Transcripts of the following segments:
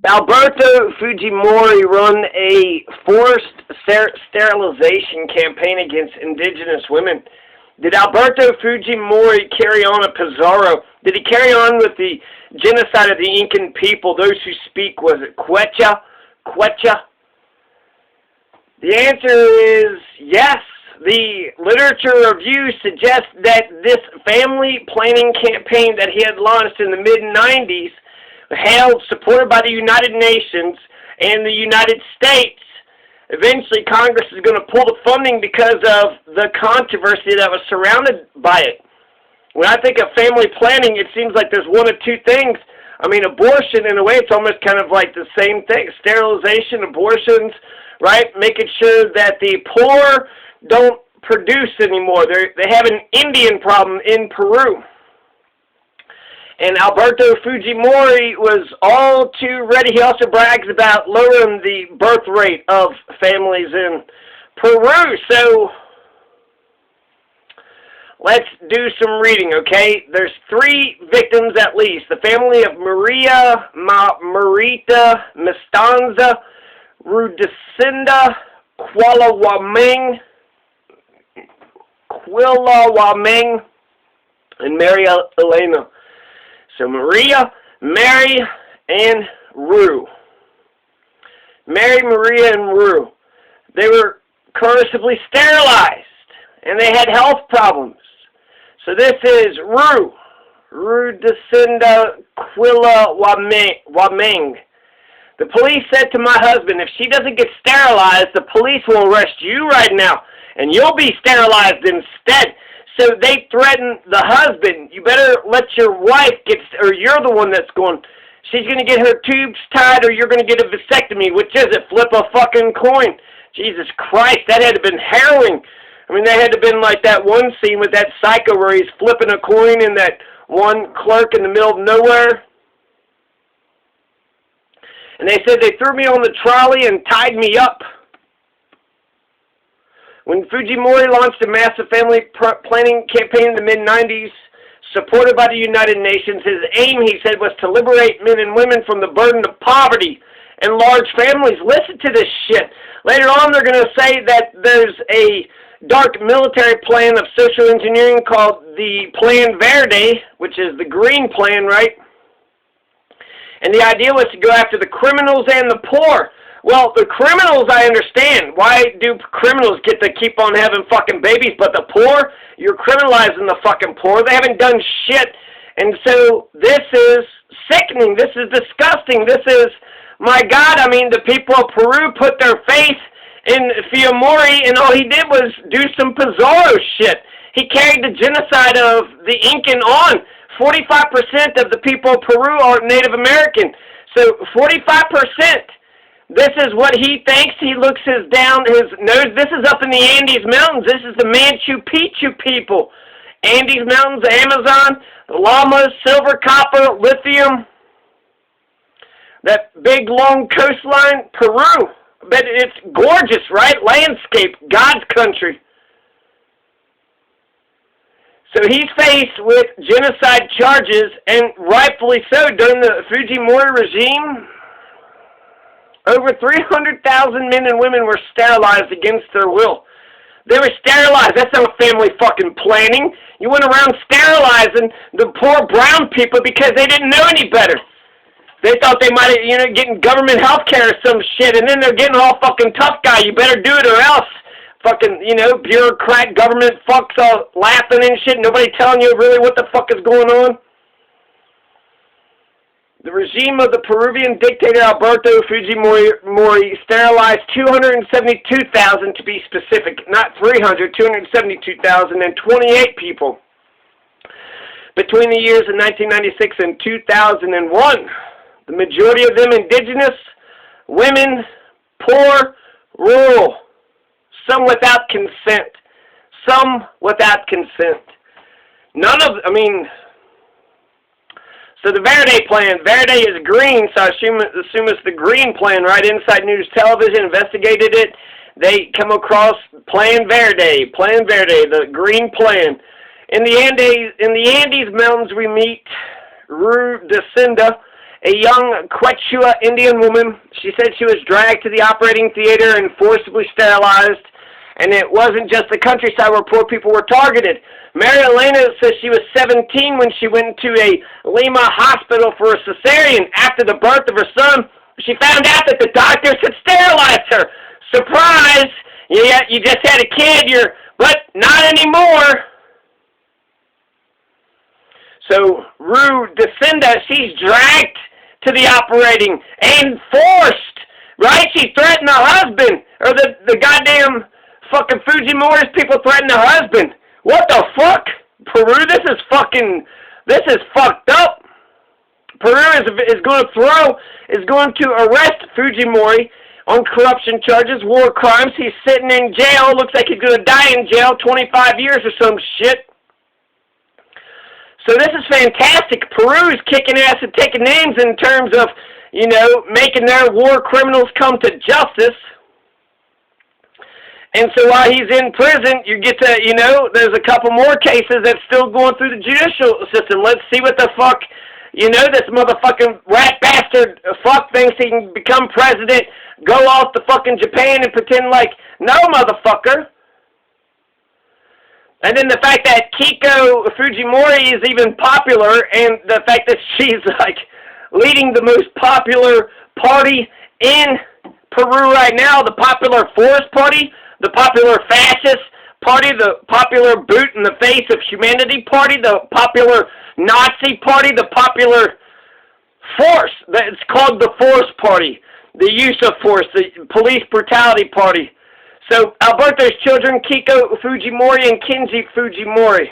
Alberto Fujimori run a forced sterilization campaign against indigenous women. Did Alberto Fujimori carry on a Pizarro? Did he carry on with the genocide of the Incan people, those who speak, was it Quechua? Quechua? The answer is yes. The literature review suggests that this family planning campaign that he had launched in the mid-90s, held, supported by the United Nations and the United States. Eventually, Congress is going to pull the funding because of the controversy that was surrounded by it. When I think of family planning, it seems like there's one of two things. I mean, abortion, in a way, it's almost kind of like the same thing. Sterilization, abortions, right? Making sure that the poor don't produce anymore. They have an Indian problem in Peru. And Alberto Fujimori was all too ready. He also brags about lowering the birth rate of families in Peru. So let's do some reading, okay? There's 3 victims at least. The family of Maria Marita Mestanza Rudicinda Quilawaming, and Mary Elena. So Maria, Mary, and Rue. Mary, Maria, and Rue. They were coercively sterilized, and they had health problems. So this is Rue. Rudicinda Quilawaming. The police said to my husband, if she doesn't get sterilized, the police will arrest you right now, and you'll be sterilized instead. So they threatened the husband, you better let your wife get, or you're the one that's going, she's going to get her tubes tied, or you're going to get a vasectomy. Which is it? Flip a fucking coin. Jesus Christ, that had to have been harrowing. I mean, that had to have been like that one scene with that psycho where he's flipping a coin and that one clerk in the middle of nowhere. And they said they threw me on the trolley and tied me up. When Fujimori launched a massive family planning campaign in the mid-90s, supported by the United Nations, his aim, he said, was to liberate men and women from the burden of poverty and large families. Listen to this shit. Later on, they're going to say that there's a dark military plan of social engineering called the Plan Verde, which is the green plan, right? And the idea was to go after the criminals and the poor. Well, the criminals, I understand. Why do criminals get to keep on having fucking babies? But the poor, you're criminalizing the fucking poor. They haven't done shit. And so this is sickening. This is disgusting. This is, my God, I mean, the people of Peru put their faith in Fujimori, and all he did was do some Pizarro shit. He carried the genocide of the Incan on. 45% of the people of Peru are Native American. So 45%. This is what he thinks. He looks down his nose. This is up in the Andes Mountains. This is the Machu Picchu people. Andes Mountains, Amazon, the llamas, silver, copper, lithium. That big, long coastline, Peru. But it's gorgeous, right? Landscape, God's country. So he's faced with genocide charges, and rightfully so. During the Fujimori regime, over 300,000 men and women were sterilized against their will. They were sterilized. That's not family fucking planning. You went around sterilizing the poor brown people because they didn't know any better. They thought they might have, getting government health care or some shit, and then they're getting all fucking tough guy. You better do it or else. Fucking, bureaucrat government fucks all laughing and shit. Nobody telling you really what the fuck is going on. The regime of the Peruvian dictator Alberto Fujimori sterilized 272,000 to be specific, not 300, 272,028 people between the years of 1996 and 2001. The majority of them indigenous, women, poor, rural, some without consent. Some without consent. So the Verde plan, Verde is green, so I assume it's the green plan, right? Inside News Television investigated it. They come across Plan Verde, the green plan. In the Andes Mountains, we meet Rudicinda a young Quechua Indian woman. She said she was dragged to the operating theater and forcibly sterilized, and it wasn't just the countryside where poor people were targeted. Mary Elena says she was 17 when she went to a Lima hospital for a cesarean. After the birth of her son, she found out that the doctors had sterilized her. Surprise! Yeah, you just had a kid, but not anymore. So, Rue DeCinda, she's dragged to the operating and forced, right? She threatened her husband, or the goddamn fucking Fujimori's people threatened her husband. What the fuck? Peru, this is fucked up. Peru is going to arrest Fujimori on corruption charges, war crimes. He's sitting in jail. Looks like he's going to die in jail, 25 years or some shit. So this is fantastic. Peru's kicking ass and taking names in terms of, making their war criminals come to justice. And so while he's in prison, you get to, there's a couple more cases that's still going through the judicial system. Let's see what the fuck, this motherfucking rat bastard fuck thinks he can become president, go off to fucking Japan and pretend like, no, motherfucker. And then the fact that Keiko Fujimori is even popular, and the fact that she's, leading the most popular party in Peru right now, the Popular Forest Party, the Popular Fascist Party, the Popular Boot in the Face of Humanity Party, the Popular Nazi Party, the Popular Force. It's called the Force Party, the use of force, the police brutality party. So, Alberto's children, Keiko Fujimori and Kenji Fujimori,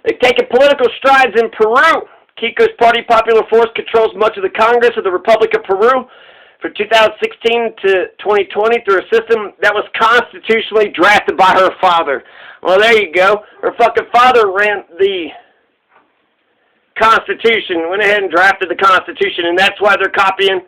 they've taken political strides in Peru. Keiko's party, Popular Force, controls much of the Congress of the Republic of Peru for 2016 to 2020 through a system that was constitutionally drafted by her father. Well, there you go. Her fucking father ran the Constitution, went ahead and drafted the Constitution, and that's why they're copying